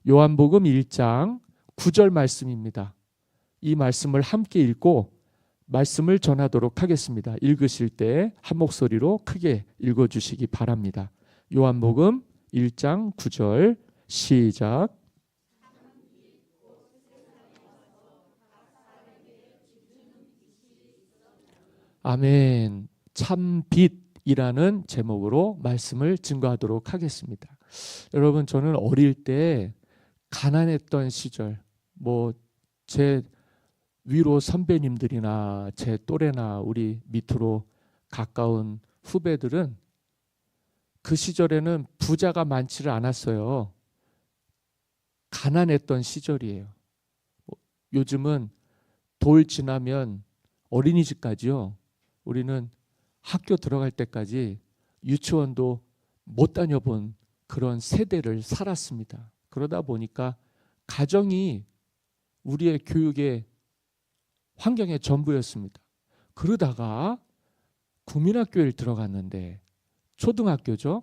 요한복음 1장 9절 말씀입니다. 이 말씀을 함께 읽고 말씀을 전하도록 하겠습니다. 읽으실 때 한 목소리로 크게 읽어주시기 바랍니다. 요한복음 1장 9절 시작. 아멘. 참 빛이라는 제목으로 말씀을 증거하도록 하겠습니다. 여러분, 저는 어릴 때 가난했던 시절, 제 위로 선배님들이나 제 또래나 우리 밑으로 가까운 후배들은 그 시절에는 부자가 많지를 않았어요. 가난했던 시절이에요. 요즘은 돌 지나면 어린이집까지요. 우리는 학교 들어갈 때까지 유치원도 못 다녀본 그런 세대를 살았습니다. 그러다 보니까 가정이 우리의 교육의 환경의 전부였습니다. 그러다가 국민학교를 들어갔는데, 초등학교죠.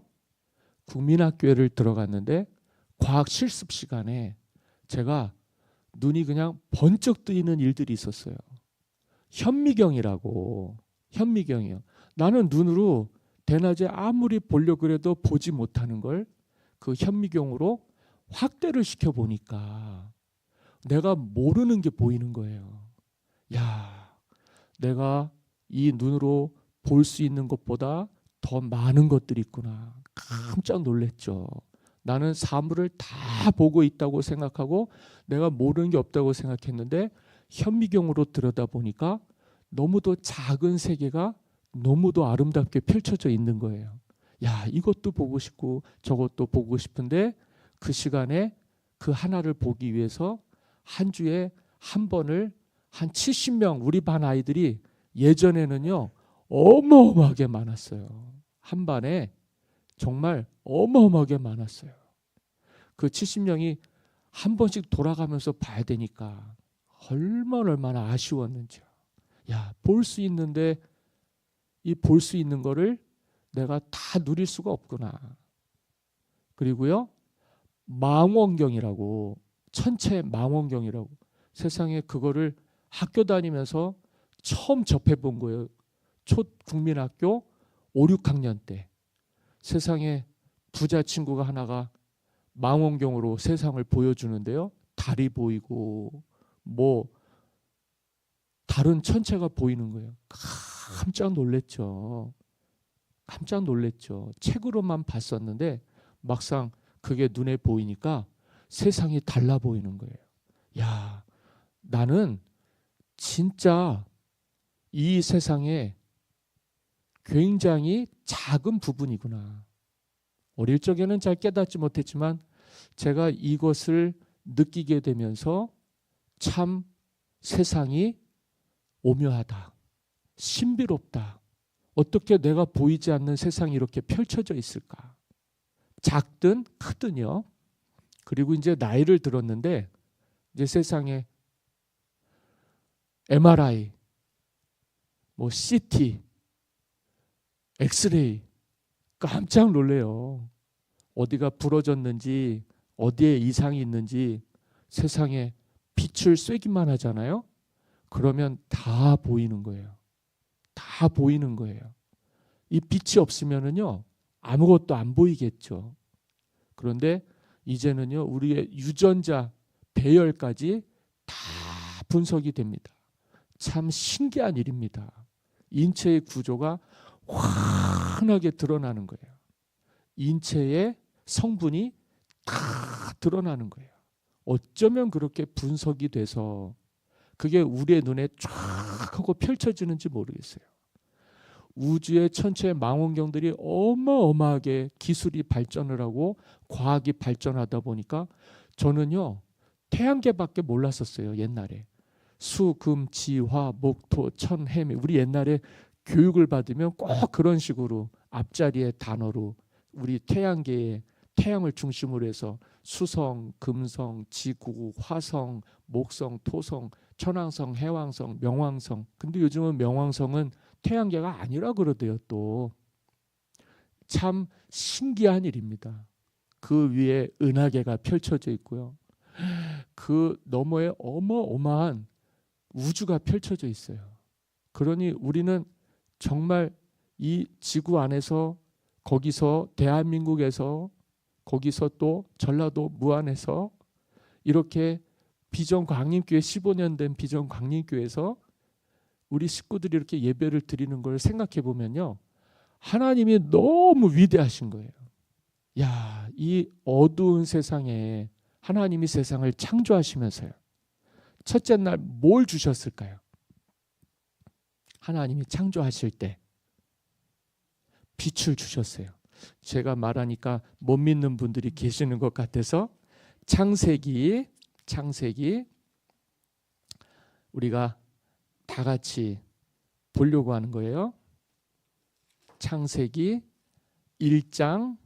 국민학교를 들어갔는데 과학 실습 시간에 제가 눈이 그냥 번쩍 뜨이는 일들이 있었어요. 현미경이라고. 현미경이요. 나는 눈으로 대낮에 아무리 보려고 해도 보지 못하는 걸 그 현미경으로 확대를 시켜보니까 내가 모르는 게 보이는 거예요. 야, 내가 이 눈으로 볼 수 있는 것보다 더 많은 것들이 있구나. 깜짝 놀랐죠. 나는 사물을 다 보고 있다고 생각하고 내가 모르는 게 없다고 생각했는데 현미경으로 들여다보니까 너무도 작은 세계가 너무도 아름답게 펼쳐져 있는 거예요. 야, 이것도 보고 싶고 저것도 보고 싶은데 그 시간에 그 하나를 보기 위해서 한 주에 한 번을 한 70명 우리 반 아이들이, 예전에는요 어마어마하게 많았어요. 한 반에 정말 어마어마하게 많았어요. 그 70명이 한 번씩 돌아가면서 봐야 되니까 얼마나 아쉬웠는지요. 야, 볼 수 있는데 이 볼 수 있는 거를 내가 다 누릴 수가 없구나. 그리고요, 망원경이라고, 천체 망원경이라고, 세상에 그거를 학교 다니면서 처음 접해본 거예요. 초국민학교 5, 6학년 때 세상에 부자 친구가 하나가 망원경으로 세상을 보여주는데요. 달이 보이고 다른 천체가 보이는 거예요. 깜짝 놀랬죠. 깜짝 놀랬죠. 책으로만 봤었는데 막상 그게 눈에 보이니까 세상이 달라 보이는 거예요. 야, 나는 진짜 이 세상에 굉장히 작은 부분이구나. 어릴 적에는 잘 깨닫지 못했지만 제가 이것을 느끼게 되면서 참 세상이 오묘하다, 신비롭다. 어떻게 내가 보이지 않는 세상이 이렇게 펼쳐져 있을까? 작든 크든요. 그리고 이제 나이를 들었는데 이제 세상에 MRI, CT, 엑스레이 깜짝 놀래요. 어디가 부러졌는지 어디에 이상이 있는지 세상에 빛을 쐬기만 하잖아요. 그러면 다 보이는 거예요. 다 보이는 거예요. 이 빛이 없으면은요 아무것도 안 보이겠죠. 그런데 이제는요 우리의 유전자 배열까지 다 분석이 됩니다. 참 신기한 일입니다. 인체의 구조가 환하게 드러나는 거예요. 인체의 성분이 다 드러나는 거예요. 어쩌면 그렇게 분석이 돼서 그게 우리의 눈에 쫙 하고 펼쳐지는지 모르겠어요. 우주의 천체 망원경들이 어마어마하게 기술이 발전을 하고 과학이 발전하다 보니까 저는요 태양계밖에 몰랐었어요. 옛날에 수, 금, 지, 화, 목, 토, 천, 해미. 우리 옛날에 교육을 받으면 꼭 그런 식으로 앞자리의 단어로 우리 태양계에 태양을 중심으로 해서 수성, 금성, 지구, 화성, 목성, 토성, 천왕성, 해왕성, 명왕성. 근데 요즘은 명왕성은 태양계가 아니라 그러대요. 또 참 신기한 일입니다. 그 위에 은하계가 펼쳐져 있고요. 그 너머에 어마어마한 우주가 펼쳐져 있어요. 그러니 우리는 정말 이 지구 안에서, 거기서 대한민국에서, 거기서 또 전라도 무안에서 이렇게 비전 광림교회 15년 된 비전 광림교회에서 우리 식구들이 이렇게 예배를 드리는 걸 생각해 보면요, 하나님이 너무 위대하신 거예요. 야, 이 어두운 세상에 하나님이 세상을 창조하시면서요, 첫째 날 뭘 주셨을까요? 하나님이 창조하실 때 빛을 주셨어요. 제가 말하니까 못 믿는 분들이 계시는 것 같아서 창세기 우리가 다 같이 보려고 하는 거예요. 창세기 1장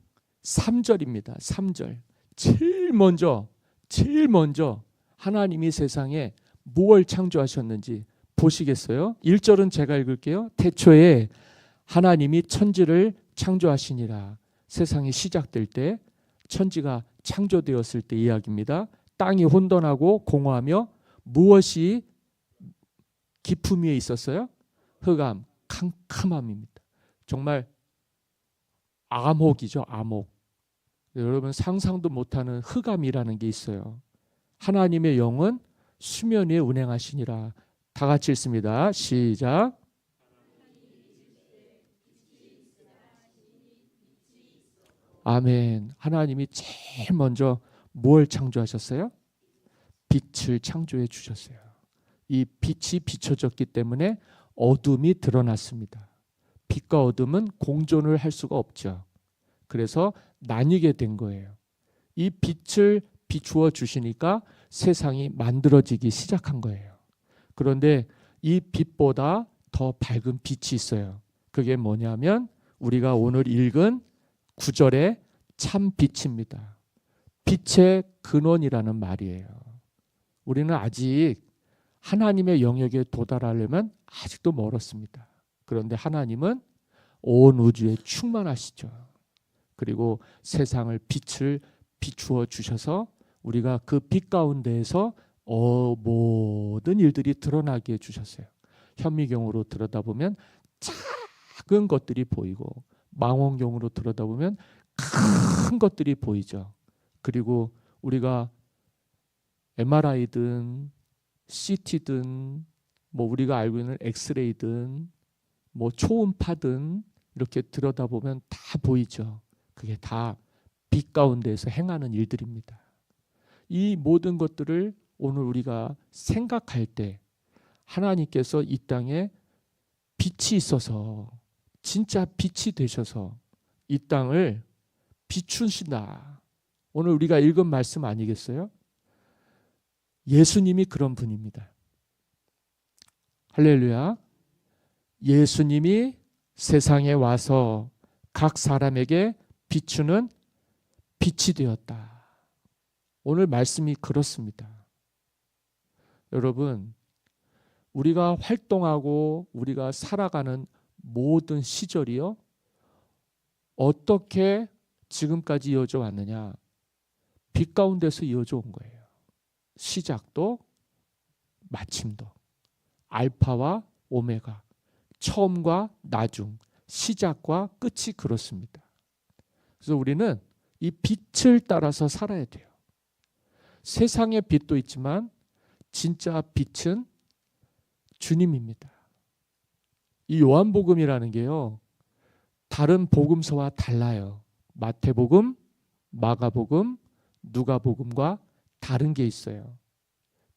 3절입니다. 3절. 제일 먼저 하나님이 세상에 무엇을 창조하셨는지 보시겠어요? 1절은 제가 읽을게요. 태초에 하나님이 천지를 창조하시니라. 세상이 시작될 때, 천지가 창조되었을 때 이야기입니다. 땅이 혼돈하고 공허하며 무엇이 깊음 위에 있었어요? 흑암, 캄캄함입니다. 정말 암흑이죠, 암흑. 여러분 상상도 못하는 흑암이라는 게 있어요. 하나님의 영은 수면 위에 운행하시니라. 다 같이 읽습니다. 시작. 아멘. 하나님이 제일 먼저 뭘 창조하셨어요? 빛을 창조해 주셨어요. 이 빛이 비춰졌기 때문에 어둠이 드러났습니다. 빛과 어둠은 공존을 할 수가 없죠. 그래서 나뉘게 된 거예요. 이 빛을 비추어 주시니까 세상이 만들어지기 시작한 거예요. 그런데 이 빛보다 더 밝은 빛이 있어요. 그게 뭐냐면 우리가 오늘 읽은 9절의 참 빛입니다. 빛의 근원이라는 말이에요. 우리는 아직 하나님의 영역에 도달하려면 아직도 멀었습니다. 그런데 하나님은 온 우주에 충만하시죠. 그리고 세상을 빛을 비추어 주셔서 우리가 그 빛 가운데에서 모든 일들이 드러나게 해주셨어요. 현미경으로 들여다보면 작은 것들이 보이고, 망원경으로 들여다보면 큰 것들이 보이죠. 그리고 우리가 MRI든 CT든 뭐 우리가 알고 있는 엑스레이든 뭐 초음파든 이렇게 들여다보면 다 보이죠. 그게 다 빛 가운데에서 행하는 일들입니다. 이 모든 것들을 오늘 우리가 생각할 때 하나님께서 이 땅에 빛이 있어서, 진짜 빛이 되셔서 이 땅을 비추신다. 오늘 우리가 읽은 말씀 아니겠어요? 예수님이 그런 분입니다. 할렐루야. 예수님이 세상에 와서 각 사람에게 비추는 빛이 되었다. 오늘 말씀이 그렇습니다. 여러분, 우리가 활동하고 우리가 살아가는 모든 시절이요, 어떻게 지금까지 이어져 왔느냐? 빛 가운데서 이어져 온 거예요. 시작도 마침도, 알파와 오메가, 처음과 나중, 시작과 끝이 그렇습니다. 그래서 우리는 이 빛을 따라서 살아야 돼요. 세상의 빛도 있지만 진짜 빛은 주님입니다. 이 요한복음이라는 게요, 다른 복음서와 달라요. 마태복음, 마가복음, 누가복음과 다른 게 있어요.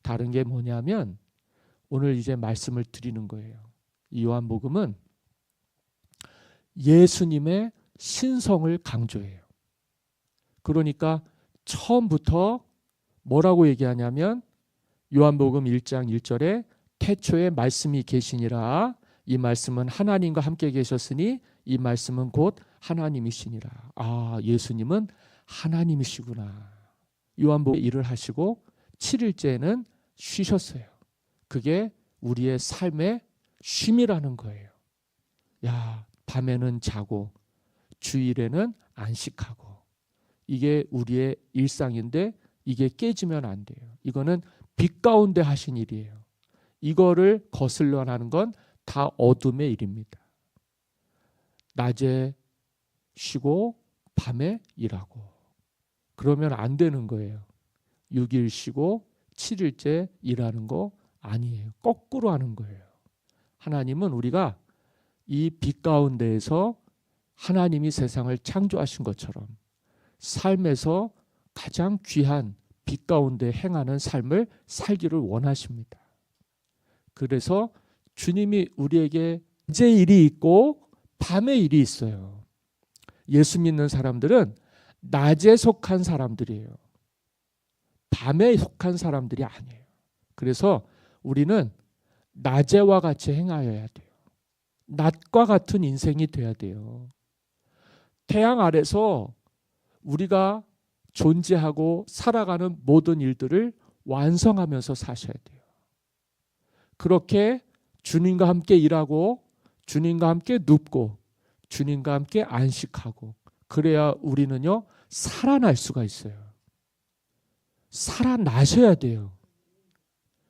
다른 게 뭐냐면 오늘 이제 말씀을 드리는 거예요. 이 요한복음은 예수님의 신성을 강조해요. 그러니까 처음부터 뭐라고 얘기하냐면 요한복음 1장 1절에 태초에 말씀이 계시니라. 이 말씀은 하나님과 함께 계셨으니 이 말씀은 곧 하나님이시니라. 아, 예수님은 하나님이시구나. 요한복음 일을 하시고 7일째는 쉬셨어요. 그게 우리의 삶의 쉼이라는 거예요. 야, 밤에는 자고 주일에는 안식하고 이게 우리의 일상인데 이게 깨지면 안 돼요. 이거는 빛 가운데 하신 일이에요. 이거를 거슬러 하는 건 다 어둠의 일입니다. 낮에 쉬고 밤에 일하고 그러면 안 되는 거예요. 6일 쉬고 7일째 일하는 거 아니에요. 거꾸로 하는 거예요. 하나님은 우리가 이 빛 가운데에서 하나님이 세상을 창조하신 것처럼 삶에서 가장 귀한 빛 가운데 행하는 삶을 살기를 원하십니다. 그래서 주님이 우리에게 낮에 일이 있고 밤에 일이 있어요. 예수 믿는 사람들은 낮에 속한 사람들이에요. 밤에 속한 사람들이 아니에요. 그래서 우리는 낮에와 같이 행하여야 돼요. 낮과 같은 인생이 돼야 돼요. 태양 아래서 우리가 존재하고 살아가는 모든 일들을 완성하면서 사셔야 돼요. 그렇게 주님과 함께 일하고 주님과 함께 눕고 주님과 함께 안식하고 그래야 우리는요 살아날 수가 있어요. 살아나셔야 돼요.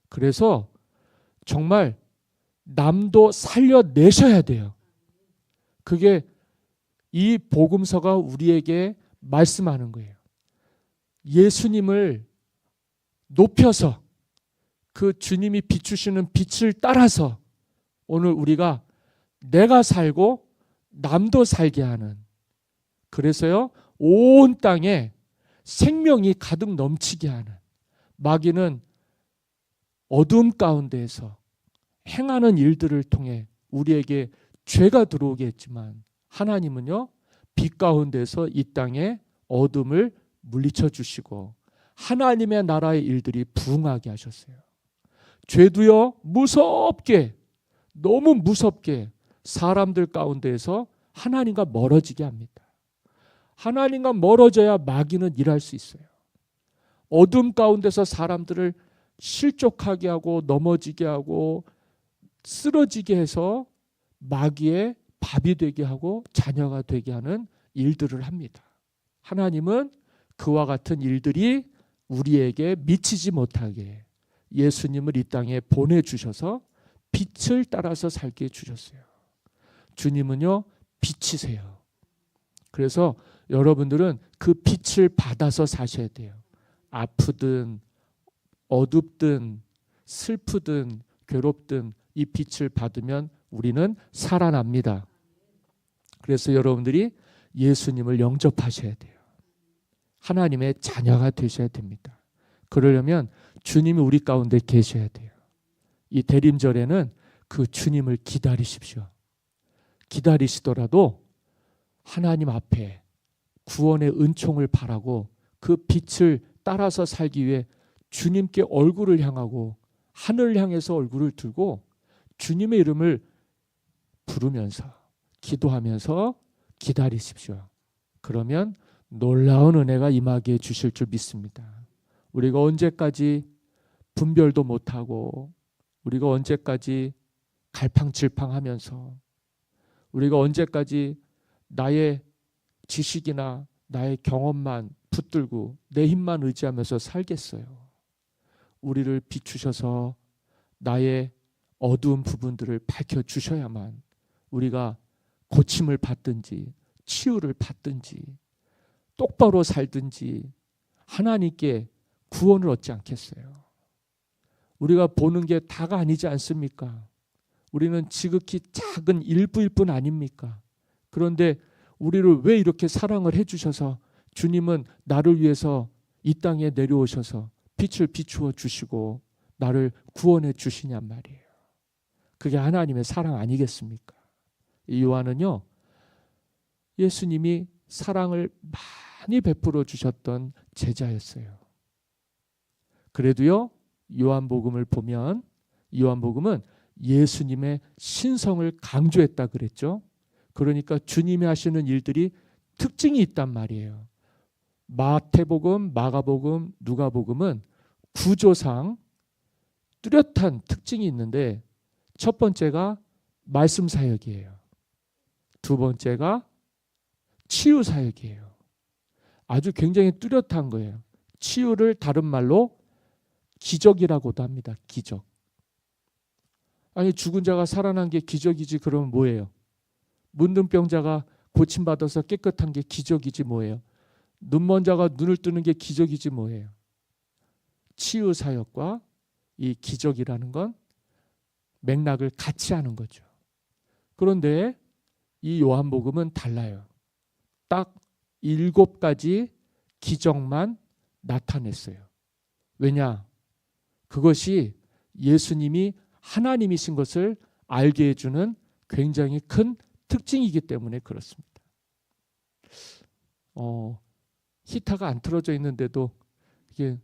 그래서 정말 남도 살려내셔야 돼요. 그게 이 복음서가 우리에게 말씀하는 거예요. 예수님을 높여서 그 주님이 비추시는 빛을 따라서 오늘 우리가 내가 살고 남도 살게 하는, 그래서요 온 땅에 생명이 가득 넘치게 하는, 마귀는 어둠 가운데에서 행하는 일들을 통해 우리에게 죄가 들어오게 했지만 하나님은요 빛 가운데서 이 땅에 어둠을 물리쳐 주시고 하나님의 나라의 일들이 부흥하게 하셨어요. 죄도요 무섭게, 너무 무섭게 사람들 가운데에서 하나님과 멀어지게 합니다. 하나님과 멀어져야 마귀는 일할 수 있어요. 어둠 가운데서 사람들을 실족하게 하고 넘어지게 하고 쓰러지게 해서 마귀의 밥이 되게 하고 자녀가 되게 하는 일들을 합니다. 하나님은 그와 같은 일들이 우리에게 미치지 못하게 예수님을 이 땅에 보내주셔서 빛을 따라서 살게 해주셨어요. 주님은요 빛이세요. 그래서 여러분들은 그 빛을 받아서 사셔야 돼요. 아프든 어둡든 슬프든 괴롭든 이 빛을 받으면 우리는 살아납니다. 그래서 여러분들이 예수님을 영접하셔야 돼요. 하나님의 자녀가 되셔야 됩니다. 그러려면 주님이 우리 가운데 계셔야 돼요. 이 대림절에는 그 주님을 기다리십시오. 기다리시더라도 하나님 앞에 구원의 은총을 바라고 그 빛을 따라서 살기 위해 주님께 얼굴을 향하고 하늘을 향해서 얼굴을 들고 주님의 이름을 부르면서 기도하면서 기다리십시오. 그러면 놀라운 은혜가 임하게 주실 줄 믿습니다. 우리가 언제까지 분별도 못하고 우리가 언제까지 갈팡질팡하면서 우리가 언제까지 나의 지식이나 나의 경험만 붙들고 내 힘만 의지하면서 살겠어요. 우리를 비추셔서 나의 어두운 부분들을 밝혀주셔야만 우리가 고침을 받든지 치유를 받든지 똑바로 살든지 하나님께 구원을 얻지 않겠어요. 우리가 보는 게 다가 아니지 않습니까? 우리는 지극히 작은 일부일 뿐 아닙니까? 그런데 우리를 왜 이렇게 사랑을 해주셔서 주님은 나를 위해서 이 땅에 내려오셔서 빛을 비추어 주시고 나를 구원해 주시냔 말이에요. 그게 하나님의 사랑 아니겠습니까? 이 요한은요 예수님이 사랑을 많이 베풀어 주셨던 제자였어요. 그래도요 요한복음을 보면 요한복음은 예수님의 신성을 강조했다 그랬죠. 그러니까 주님이 하시는 일들이 특징이 있단 말이에요. 마태복음, 마가복음, 누가복음은 구조상 뚜렷한 특징이 있는데 첫 번째가 말씀 사역이에요. 두 번째가 치유 사역이에요. 아주 굉장히 뚜렷한 거예요. 치유를 다른 말로 기적이라고도 합니다. 기적. 아니 죽은 자가 살아난 게 기적이지 그러면 뭐예요? 문둥병자가 고침받아서 깨끗한 게 기적이지 뭐예요? 눈먼 자가 눈을 뜨는 게 기적이지 뭐예요? 치유 사역과 이 기적이라는 건 맥락을 같이 하는 거죠. 그런데 이 요한복음은 달라요. 딱 7가지 기적만 나타냈어요. 왜냐? 그것이 예수님이 하나님이신 것을 알게 해주는 굉장히 큰 특징이기 때문에 그렇습니다. 히터가 안 틀어져 있는데도 이게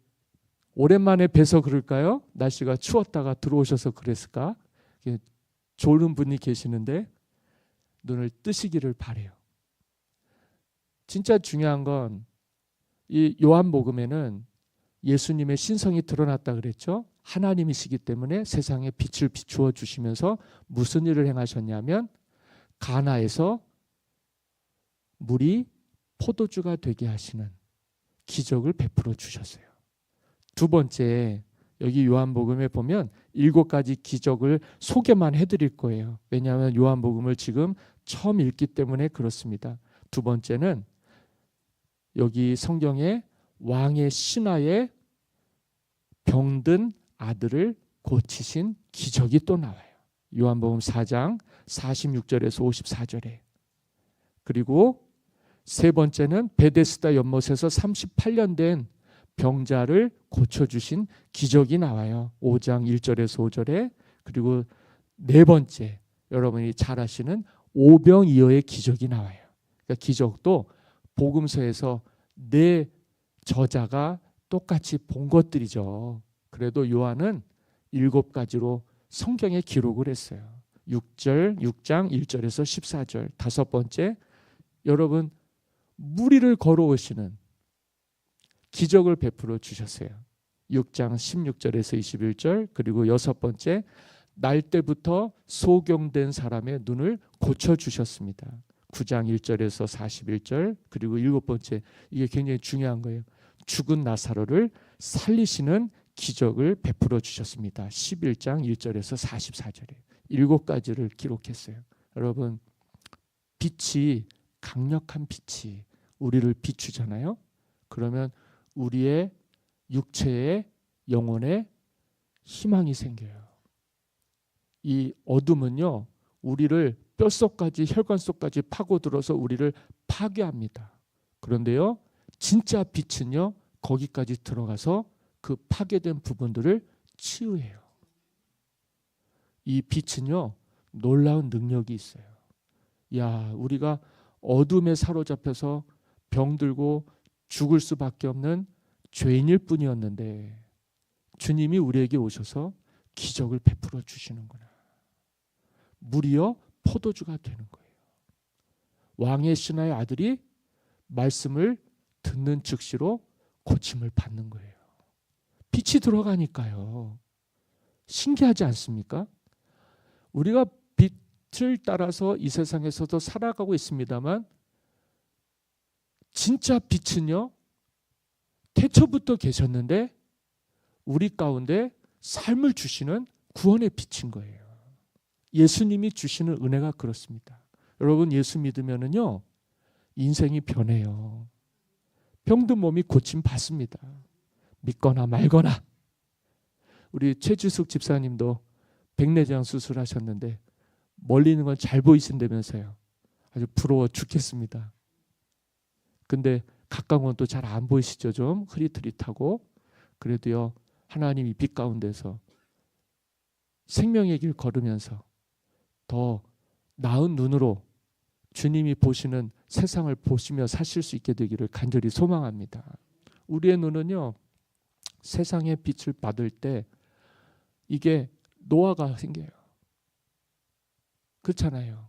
오랜만에 뵈서 그럴까요? 날씨가 추웠다가 들어오셔서 그랬을까? 졸은 분이 계시는데 눈을 뜨시기를 바래요. 진짜 중요한 건 이 요한복음에는 예수님의 신성이 드러났다 그랬죠. 하나님이시기 때문에 세상에 빛을 비추어 주시면서 무슨 일을 행하셨냐면 가나에서 물이 포도주가 되게 하시는 기적을 베풀어 주셨어요. 두 번째, 여기 요한복음에 보면 7가지 기적을 소개만 해드릴 거예요. 왜냐하면 요한복음을 지금 처음 읽기 때문에 그렇습니다. 두 번째는 여기 성경에 왕의 신하의 병든 아들을 고치신 기적이 또 나와요. 요한복음 4장 46절에서 54절에. 그리고 세 번째는 베데스다 연못에서 38년 된 병자를 고쳐주신 기적이 나와요. 5장 1절에서 5절에. 그리고 네 번째, 여러분이 잘 아시는 오병이어의 기적이 나와요. 그러니까 기적도 복음서에서 네 저자가 똑같이 본 것들이죠. 그래도 요한은 7가지로 성경에 기록을 했어요. 6장 1절에서 14절. 다섯 번째, 여러분 무리를 걸어오시는 기적을 베풀어 주셨어요. 6장 16절에서 21절. 그리고 여섯 번째, 날 때부터 소경된 사람의 눈을 고쳐주셨습니다. 9장 1절에서 41절. 그리고 일곱 번째, 이게 굉장히 중요한 거예요. 죽은 나사로를 살리시는 기적을 베풀어 주셨습니다. 11장 1절에서 44절에 7가지를 기록했어요. 여러분, 빛이, 강력한 빛이 우리를 비추잖아요. 그러면 우리의 육체에, 영혼에 희망이 생겨요. 이 어둠은요, 우리를 뼛속까지, 혈관 속까지 파고들어서 우리를 파괴합니다. 그런데요, 진짜 빛은요, 거기까지 들어가서 그 파괴된 부분들을 치유해요. 이 빛은요, 놀라운 능력이 있어요. 야, 우리가 어둠에 사로잡혀서 병들고 죽을 수밖에 없는 죄인일 뿐이었는데 주님이 우리에게 오셔서 기적을 베풀어 주시는구나. 물이여 포도주가 되는 거예요. 왕의 신하의 아들이 말씀을 듣는 즉시로 고침을 받는 거예요. 빛이 들어가니까요. 신기하지 않습니까? 우리가 빛을 따라서 이 세상에서도 살아가고 있습니다만 진짜 빛은요, 태초부터 계셨는데 우리 가운데 삶을 주시는 구원의 빛인 거예요. 예수님이 주시는 은혜가 그렇습니다. 여러분, 예수 믿으면은요, 인생이 변해요. 병든 몸이 고침 받습니다. 믿거나 말거나. 우리 최주숙 집사님도 백내장 수술하셨는데 멀리 있는 건 잘 보이신다면서요. 아주 부러워 죽겠습니다. 근데 가까운 건 또 잘 안 보이시죠? 좀 흐릿흐릿하고. 그래도요, 하나님이 빛 가운데서 생명의 길 걸으면서 더 나은 눈으로 주님이 보시는 세상을 보시며 사실 수 있게 되기를 간절히 소망합니다. 우리의 눈은요, 세상의 빛을 받을 때 이게 노화가 생겨요. 그렇잖아요.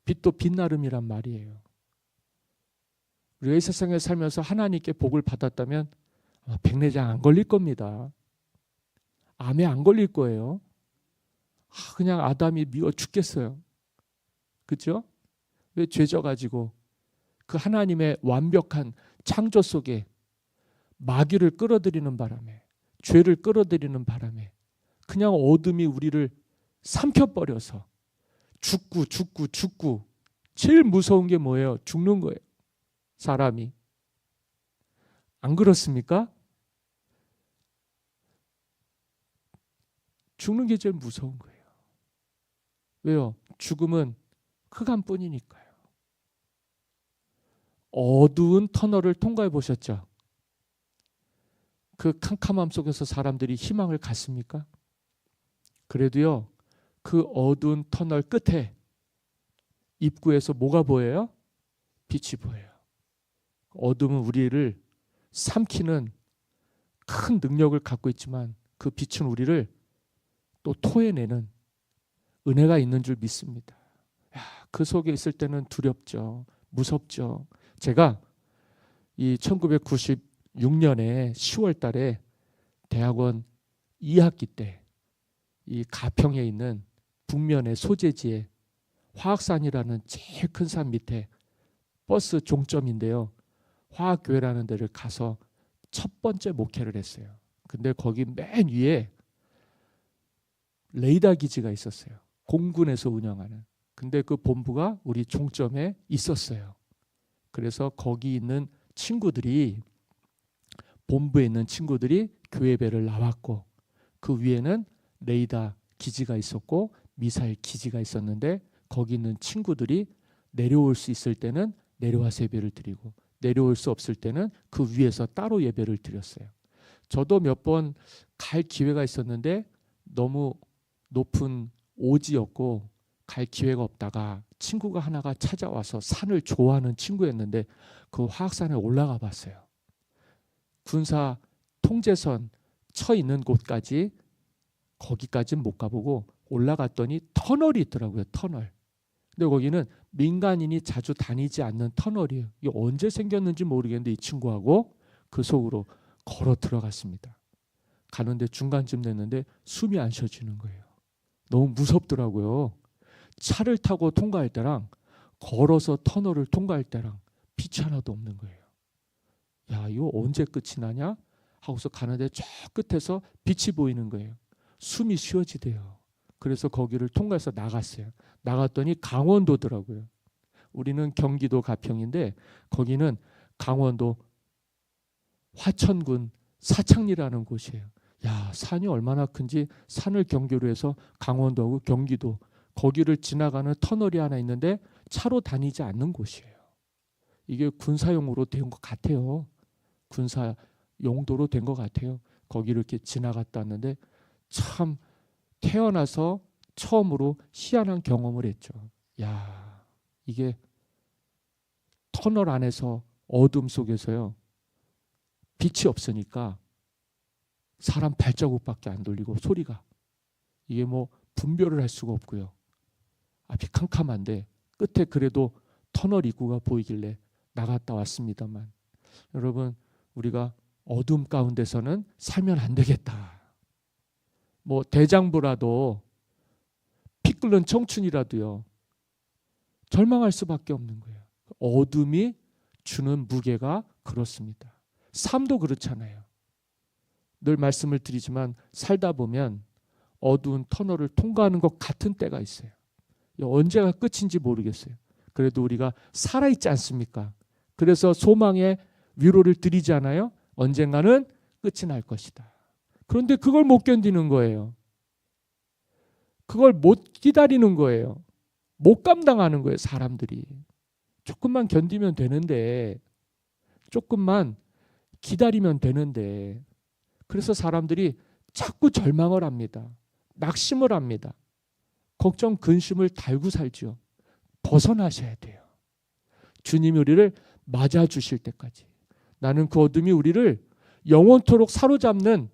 빛도 빛나름이란 말이에요. 우리가 이 세상에 살면서 하나님께 복을 받았다면 아마 백내장 안 걸릴 겁니다. 암에 안 걸릴 거예요. 그냥 아담이 미워 죽겠어요. 그렇죠? 왜 죄져가지고 그 하나님의 완벽한 창조 속에 마귀를 끌어들이는 바람에, 죄를 끌어들이는 바람에 그냥 어둠이 우리를 삼켜버려서 죽고 제일 무서운 게 뭐예요? 죽는 거예요. 사람이. 안 그렇습니까? 죽는 게 제일 무서운 거예요. 왜요? 죽음은 흑암뿐이니까요. 어두운 터널을 통과해 보셨죠? 그 캄캄함 속에서 사람들이 희망을 갖습니까? 그래도요, 그 어두운 터널 끝에 입구에서 뭐가 보여요? 빛이 보여요. 어둠은 우리를 삼키는 큰 능력을 갖고 있지만 그 빛은 우리를 또 토해내는 은혜가 있는 줄 믿습니다. 그 속에 있을 때는 두렵죠. 무섭죠. 제가 이 1996년에 10월 달에 대학원 2학기 때 이 가평에 있는 북면의 소재지에 화학산이라는 제일 큰 산 밑에 버스 종점인데요. 화학교회라는 데를 가서 첫 번째 목회를 했어요. 근데 거기 맨 위에 레이더 기지가 있었어요. 공군에서 운영하는. 근데 그 본부가 우리 종점에 있었어요. 그래서 거기 있는 친구들이, 본부에 있는 친구들이 교회배를 나왔고 그 위에는 레이더 기지가 있었고 미사일 기지가 있었는데 거기 있는 친구들이 내려올 수 있을 때는 내려와서 예배를 드리고 내려올 수 없을 때는 그 위에서 따로 예배를 드렸어요. 저도 몇 번 갈 기회가 있었는데 너무 높은 오지였고 갈 기회가 없다가 친구가 하나가 찾아와서 산을 좋아하는 친구였는데 그 화학산에 올라가 봤어요. 군사 통제선 쳐 있는 곳까지, 거기까지는 못 가보고 올라갔더니 터널이 있더라고요. 터널. 근데 거기는 민간인이 자주 다니지 않는 터널이에요. 이게 언제 생겼는지 모르겠는데 이 친구하고 그 속으로 걸어 들어갔습니다. 가는데 중간쯤 됐는데 숨이 안 쉬어지는 거예요. 너무 무섭더라고요. 차를 타고 통과할 때랑 걸어서 터널을 통과할 때랑 빛이 하나도 없는 거예요. 야, 이거 언제 끝이 나냐? 하고서 가는데 저 끝에서 빛이 보이는 거예요. 숨이 쉬어지대요. 그래서 거기를 통과해서 나갔어요. 나갔더니 강원도더라고요. 우리는 경기도 가평인데 거기는 강원도 화천군 사창리라는 곳이에요. 야, 산이 얼마나 큰지 산을 경계로 해서 강원도하고 경기도 거기를 지나가는 터널이 하나 있는데 차로 다니지 않는 곳이에요. 이게 군사용으로 된 것 같아요. 군사 용도로 된 것 같아요. 거기를 이렇게 지나갔다 왔는데 참 태어나서 처음으로 희한한 경험을 했죠. 야, 이게 터널 안에서 어둠 속에서요. 빛이 없으니까 사람 발자국밖에 안 들리고 소리가, 이게 뭐 분별을 할 수가 없고요. 앞이 캄캄한데 끝에 그래도 터널 입구가 보이길래 나갔다 왔습니다만, 여러분, 우리가 어둠 가운데서는 살면 안 되겠다. 뭐 대장부라도, 피 끓는 청춘이라도요, 절망할 수밖에 없는 거예요. 어둠이 주는 무게가 그렇습니다. 삶도 그렇잖아요. 늘 말씀을 드리지만 살다 보면 어두운 터널을 통과하는 것 같은 때가 있어요. 언제가 끝인지 모르겠어요. 그래도 우리가 살아있지 않습니까? 그래서 소망의 위로를 드리잖아요. 언젠가는 끝이 날 것이다. 그런데 그걸 못 견디는 거예요. 그걸 못 기다리는 거예요. 못 감당하는 거예요, 사람들이. 조금만 견디면 되는데, 조금만 기다리면 되는데, 그래서 사람들이 자꾸 절망을 합니다. 낙심을 합니다. 걱정, 근심을 달고 살죠. 벗어나셔야 돼요. 주님이 우리를 맞아주실 때까지. 나는 그 어둠이 우리를 영원토록 사로잡는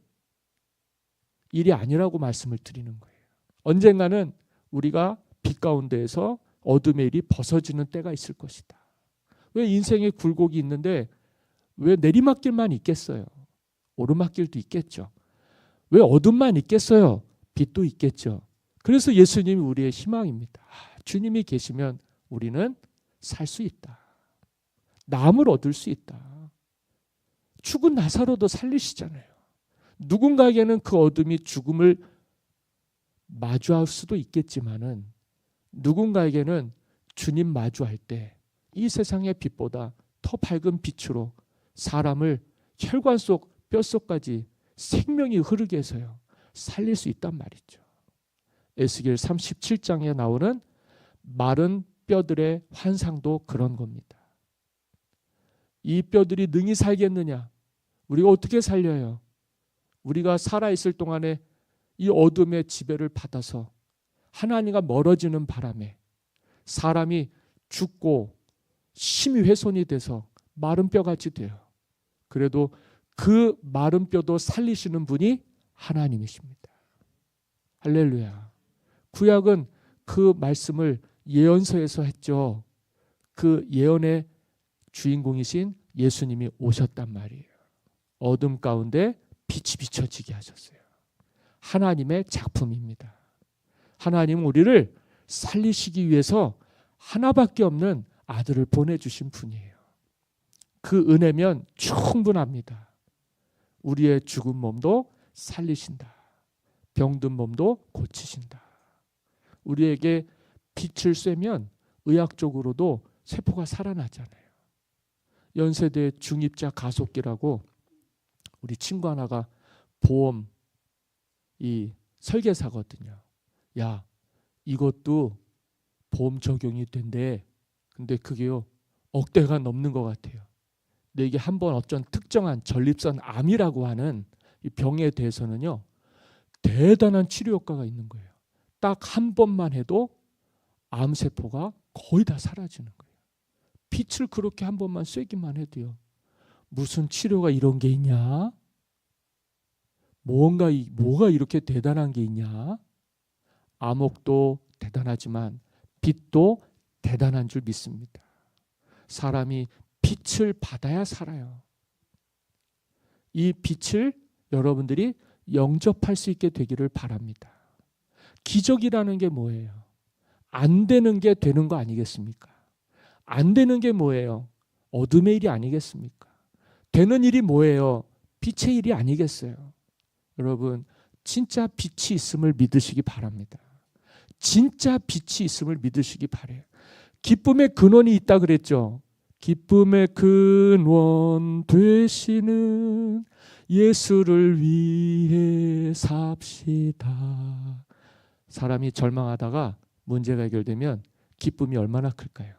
일이 아니라고 말씀을 드리는 거예요. 언젠가는 우리가 빛 가운데에서 어둠의 일이 벗어지는 때가 있을 것이다. 왜 인생에 굴곡이 있는데 왜 내리막길만 있겠어요? 오르막길도 있겠죠. 왜 어둠만 있겠어요? 빛도 있겠죠. 그래서 예수님이 우리의 희망입니다. 주님이 계시면 우리는 살 수 있다. 남을 얻을 수 있다. 죽은 나사로도 살리시잖아요. 누군가에게는 그 어둠이 죽음을 마주할 수도 있겠지만은 누군가에게는 주님 마주할 때 이 세상의 빛보다 더 밝은 빛으로 사람을 혈관 속 뼛속까지 생명이 흐르게 해서요 살릴 수 있단 말이죠. 에스겔 37장에 나오는 마른 뼈들의 환상도 그런 겁니다. 이 뼈들이 능히 살겠느냐? 우리가 어떻게 살려요? 우리가 살아있을 동안에 이 어둠의 지배를 받아서 하나님과 멀어지는 바람에 사람이 죽고 심히 훼손이 돼서 마른 뼈같이 돼요. 그래도 그 마른 뼈도 살리시는 분이 하나님이십니다. 할렐루야. 구약은 그 말씀을 예언서에서 했죠. 그 예언의 주인공이신 예수님이 오셨단 말이에요. 어둠 가운데 빛이 비춰지게 하셨어요. 하나님의 작품입니다. 하나님은 우리를 살리시기 위해서 하나밖에 없는 아들을 보내주신 분이에요. 그 은혜면 충분합니다. 우리의 죽은 몸도 살리신다. 병든 몸도 고치신다. 우리에게 빛을 쐬면 의학적으로도 세포가 살아나잖아요. 연세대 중입자 가속기라고 우리 친구 하나가 보험 이 설계사거든요. 야, 이것도 보험 적용이 된대. 근데 그게요 억대가 넘는 것 같아요. 근데 이게 한번 어떤 특정한 전립선 암이라고 하는 이 병에 대해서는요 대단한 치료 효과가 있는 거예요. 딱 한 번만 해도 암세포가 거의 다 사라지는 거예요. 빛을 그렇게 한 번만 쐬기만 해도요. 무슨 치료가 이런 게 있냐? 뭐가 이렇게 대단한 게 있냐? 암흑도 대단하지만 빛도 대단한 줄 믿습니다. 사람이 빛을 받아야 살아요. 이 빛을 여러분들이 영접할 수 있게 되기를 바랍니다. 기적이라는 게 뭐예요? 안 되는 게 되는 거 아니겠습니까? 안 되는 게 뭐예요? 어둠의 일이 아니겠습니까? 되는 일이 뭐예요? 빛의 일이 아니겠어요? 여러분, 진짜 빛이 있음을 믿으시기 바랍니다. 진짜 빛이 있음을 믿으시기 바래요. 기쁨의 근원이 있다 그랬죠. 기쁨의 근원 되시는 예수를 위해 삽시다. 사람이 절망하다가 문제가 해결되면 기쁨이 얼마나 클까요?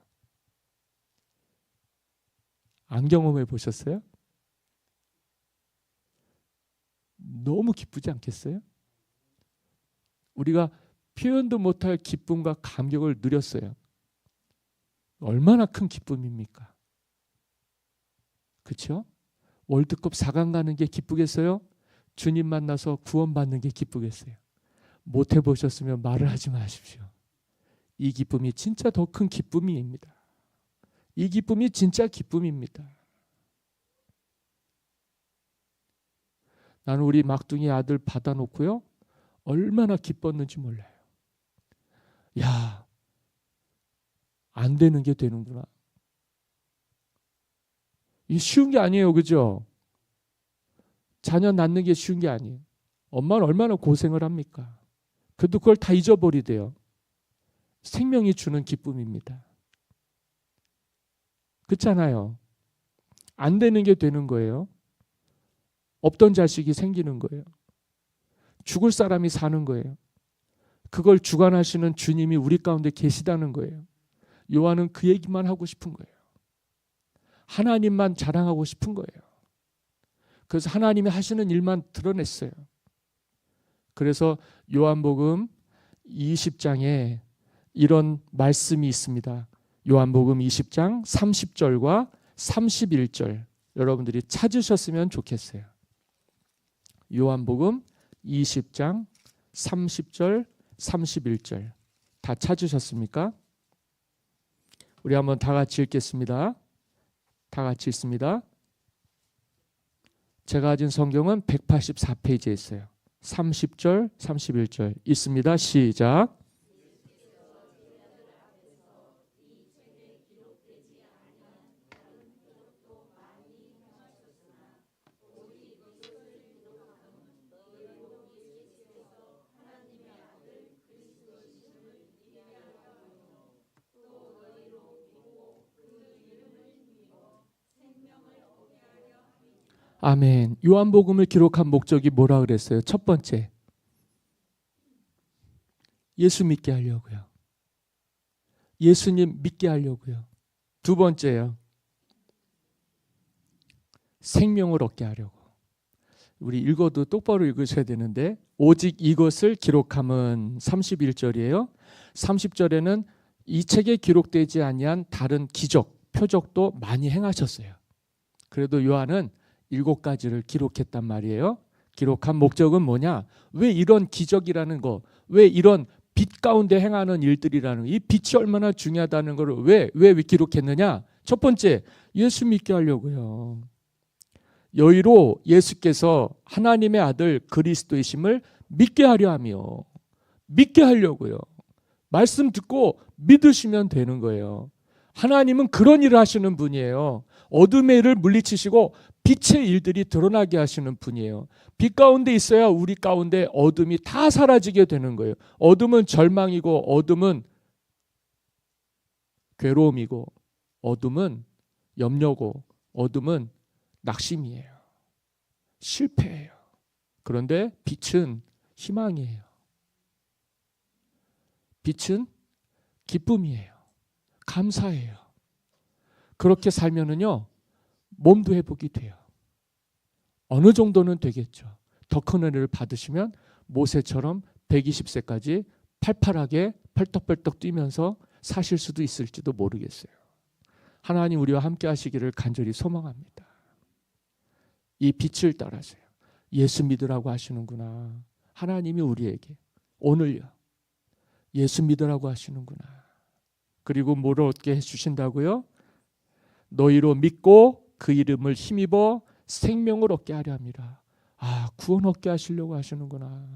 안 경험해 보셨어요? 너무 기쁘지 않겠어요? 우리가 표현도 못할 기쁨과 감격을 누렸어요. 얼마나 큰 기쁨입니까? 그렇죠? 월드컵 4강 가는 게 기쁘겠어요? 주님 만나서 구원받는 게 기쁘겠어요? 못 해보셨으면 말을 하지 마십시오. 이 기쁨이 진짜 더 큰 기쁨입니다. 이 기쁨이 진짜 기쁨입니다. 나는 우리 막둥이 아들 받아놓고요. 얼마나 기뻤는지 몰라요. 야, 안 되는 게 되는구나. 이 쉬운 게 아니에요. 그죠? 자녀 낳는 게 쉬운 게 아니에요. 엄마는 얼마나 고생을 합니까? 그래도 그걸 다 잊어버리대요. 생명이 주는 기쁨입니다. 그렇잖아요. 안 되는 게 되는 거예요. 없던 자식이 생기는 거예요. 죽을 사람이 사는 거예요. 그걸 주관하시는 주님이 우리 가운데 계시다는 거예요. 요한은 그 얘기만 하고 싶은 거예요. 하나님만 자랑하고 싶은 거예요. 그래서 하나님이 하시는 일만 드러냈어요. 그래서 요한복음 20장에 이런 말씀이 있습니다. 요한복음 20장 30절과 31절 여러분들이 찾으셨으면 좋겠어요. 요한복음 20장 30절 31절 다 찾으셨습니까? 우리 한번 다 같이 읽겠습니다. 다 같이 읽습니다. 제가 가진 성경은 184페이지에 있어요. 30절 31절 있습니다. 시작. 아멘. 요한복음을 기록한 목적이 뭐라 그랬어요? 첫 번째, 예수 믿게 하려고요. 예수님 믿게 하려고요. 두 번째요, 생명을 얻게 하려고. 우리 읽어도 똑바로 읽으셔야 되는데, 오직 이것을 기록함은 31절이에요. 30절에는 이 책에 기록되지 아니한 다른 기적, 표적도 많이 행하셨어요. 그래도 요한은 7가지를 기록했단 말이에요. 기록한 목적은 뭐냐? 왜 이런 기적이라는 거, 왜 이런 빛 가운데 행하는 일들이라는, 이 빛이 얼마나 중요하다는 걸 왜 기록했느냐? 첫 번째, 예수 믿게 하려고요. 여의로 예수께서 하나님의 아들 그리스도이심을 믿게 하려 하며, 믿게 하려고요. 말씀 듣고 믿으시면 되는 거예요. 하나님은 그런 일을 하시는 분이에요. 어둠의 일을 물리치시고 빛의 일들이 드러나게 하시는 분이에요. 빛 가운데 있어야 우리 가운데 어둠이 다 사라지게 되는 거예요. 어둠은 절망이고, 어둠은 괴로움이고, 어둠은 염려고, 어둠은 낙심이에요. 실패예요. 그런데 빛은 희망이에요. 빛은 기쁨이에요. 감사해요. 그렇게 살면은요, 몸도 회복이 돼요. 어느 정도는 되겠죠. 더 큰 은혜를 받으시면 모세처럼 120세까지 팔팔하게 펄떡펄떡 뛰면서 사실 수도 있을지도 모르겠어요. 하나님 우리와 함께 하시기를 간절히 소망합니다. 이 빛을 따라서요. 예수 믿으라고 하시는구나. 하나님이 우리에게 오늘요, 예수 믿으라고 하시는구나. 그리고 뭐를 얻게 해주신다고요? 너희로 믿고 그 이름을 힘입어 생명을 얻게 하려 함이라. 아, 구원 얻게 하시려고 하시는구나.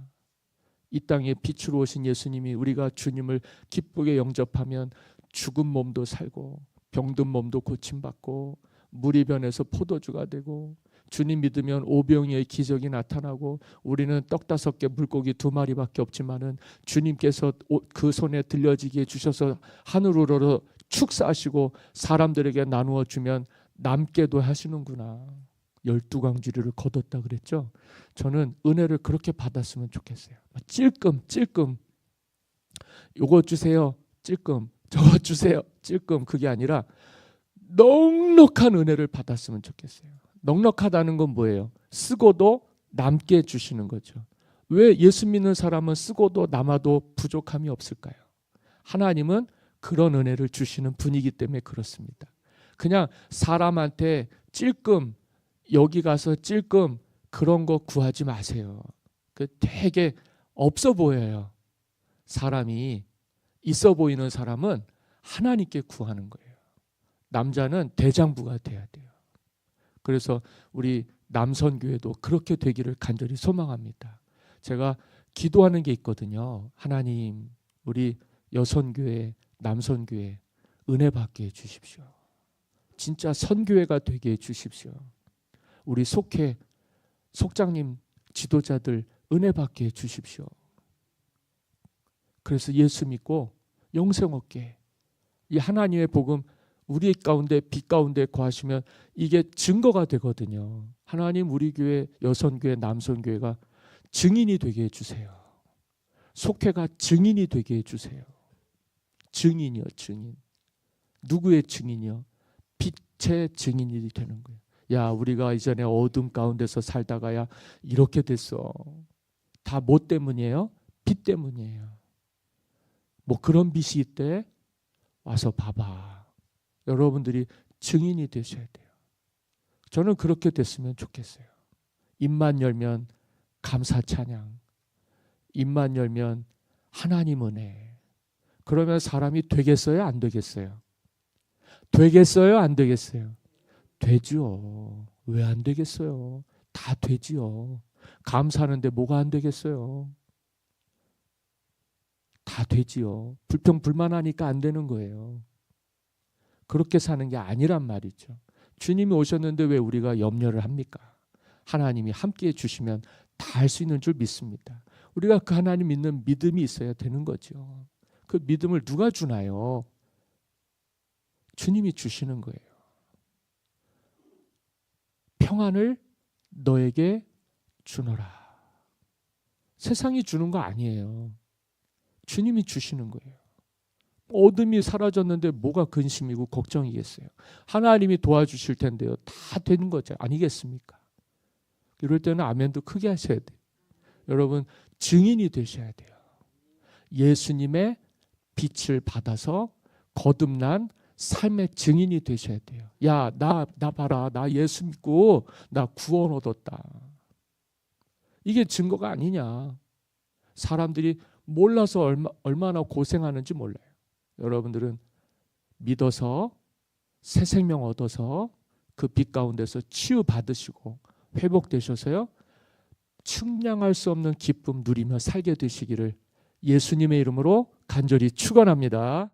이 땅에 빛으로 오신 예수님이 우리가 주님을 기쁘게 영접하면 죽은 몸도 살고 병든 몸도 고침받고 물이 변해서 포도주가 되고, 주님 믿으면 오병이의 기적이 나타나고, 우리는 떡 5개 물고기 2마리밖에 없지만은 주님께서 그 손에 들려지게 해주셔서 하늘으로 축사하시고 사람들에게 나누어 주면 남게도 하시는구나. 12광주리를 거뒀다 그랬죠. 저는 은혜를 그렇게 받았으면 좋겠어요. 찔끔 요거 주세요, 찔끔 저거 주세요, 찔끔, 그게 아니라 넉넉한 은혜를 받았으면 좋겠어요. 넉넉하다는 건 뭐예요? 쓰고도 남게 주시는 거죠. 왜 예수 믿는 사람은 쓰고도 남아도 부족함이 없을까요? 하나님은 그런 은혜를 주시는 분이기 때문에 그렇습니다. 그냥 사람한테 찔끔, 여기 가서 찔끔 그런 거 구하지 마세요. 그 되게 없어 보여요. 사람이 있어 보이는 사람은 하나님께 구하는 거예요. 남자는 대장부가 돼야 돼요. 그래서 우리 남선교회도 그렇게 되기를 간절히 소망합니다. 제가 기도하는 게 있거든요. 하나님, 우리 여선교회, 남선교회 은혜 받게 해주십시오. 진짜 선교회가 되게 해주십시오. 우리 속회, 속장님, 지도자들 은혜 받게 해주십시오. 그래서 예수 믿고 영생 얻게, 이 하나님의 복음 우리 가운데 빛 가운데 거하시면 이게 증거가 되거든요. 하나님 우리 교회, 여선교회, 남선교회가 증인이 되게 해주세요. 속회가 증인이 되게 해주세요. 증인이요, 증인. 누구의 증인이요? 빛의 증인이 되는 거예요. 야, 우리가 이전에 어둠 가운데서 살다가야 이렇게 됐어. 다 뭐 때문이에요? 빛 때문이에요. 뭐 그런 빛이 있대? 와서 봐봐. 여러분들이 증인이 되셔야 돼요. 저는 그렇게 됐으면 좋겠어요. 입만 열면 감사 찬양, 입만 열면 하나님 은혜. 그러면 사람이 되겠어요, 안 되겠어요? 되겠어요, 안 되겠어요? 되죠. 왜 안 되겠어요? 다 되지요. 감사하는데 뭐가 안 되겠어요? 다 되지요. 불평불만하니까 안 되는 거예요. 그렇게 사는 게 아니란 말이죠. 주님이 오셨는데 왜 우리가 염려를 합니까? 하나님이 함께해 주시면 다 할 수 있는 줄 믿습니다. 우리가 그 하나님 믿는 믿음이 있어야 되는 거죠. 그 믿음을 누가 주나요? 주님이 주시는 거예요. 평안을 너에게 주노라. 세상이 주는 거 아니에요. 주님이 주시는 거예요. 어둠이 사라졌는데 뭐가 근심이고 걱정이겠어요. 하나님이 도와주실 텐데요. 다 되는 거죠. 아니겠습니까? 이럴 때는 아멘도 크게 하셔야 돼요. 여러분, 증인이 되셔야 돼요. 예수님의 빛을 받아서 거듭난 삶의 증인이 되셔야 돼요. 야, 나 봐라. 나 예수 믿고 나 구원 얻었다. 이게 증거가 아니냐. 사람들이 몰라서 얼마나 고생하는지 몰라요. 여러분들은 믿어서 새 생명 얻어서 그 빛 가운데서 치유받으시고 회복되셔서요. 측량할 수 없는 기쁨 누리며 살게 되시기를 예수님의 이름으로 간절히 축원합니다.